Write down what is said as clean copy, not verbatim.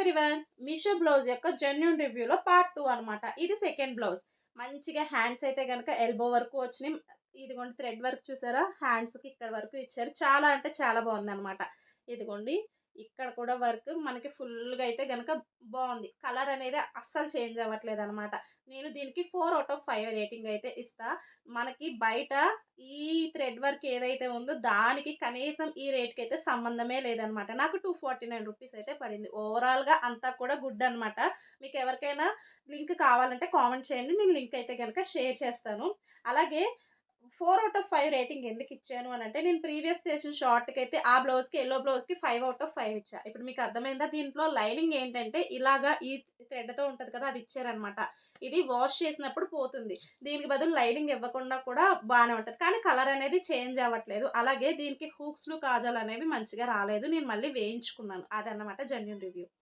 Everyone, Meesho blouse యొక్క genuine రివ్యూలో part 2 అనమాట. ఇది సెకండ్ బ్లౌజ్. మంచిగా హ్యాండ్స్ అయితే గనక ఎల్బో వరకు వచ్చినాయి. ఇదిగోండి థ్రెడ్ వర్క్ చూసారా? హ్యాండ్స్‌కి ఇక్కడ వరకు ఇచ్చారు. చాలా అంటే చాలా బాగుందనమాట. ఇదిగోండి ఇక్కడ కూడా వర్క్ మనకి ఫుల్‌గా అయితే గనక బావుంది. కలర్ అనేది అస్సలు చేంజ్ అవ్వట్లేదనమాట. నేను దీనికి 4/5 రేటింగ్ అయితే ఇస్తా. మనకి బయట ఈ థ్రెడ్ వర్క్ ఏదైతే ఉందో దానికి కనీసం ఈ రేట్‌కైతే సంబంధమే లేదనమాట. నాకు 249 రూపీస్ అయితే పడింది. ఓవరాల్‌గా అంతా కూడా గుడ్ అనమాట. మీకెవరికైనా లింక్ కావాలంటే కామెంట్ చేయండి. నేను లింక్ అయితే గనక షేర్ చేస్తాను. అలాగే 4/5 రేటింగ్ ఎందుకిచ్చాను అనంటే, నేను ప్రీవియస్ చేసిన షార్ట్‌కైతే ఆ బ్లౌజ్‌కి, యెల్లో బ్లౌజ్‌కి 5/5 ఇచ్చా. ఇప్పుడు మీకు అర్థమైందా? దీంట్లో లైనింగ్ ఏంటంటే, ఇలాగా ఈ థ్రెడ్‌తో ఉంటది కదా! అది ఇచ్చారనమాట. ఇది వాష్ చేసినప్పుడు పోతుంది. దీనికి బదులు లైనింగ్ ఇవ్వకుండా కూడా బానే ఉంటది. కానీ కలర్ అనేది చేంజ్ అవ్వట్లేదు. అలాగే దీనికి హూక్స్‌లు, కాజాలనేవి మంచిగా రాలేదు. నేను మళ్ళీ వేయించుకున్నాను. అదన్నమాట జెన్యూన్ రివ్యూ.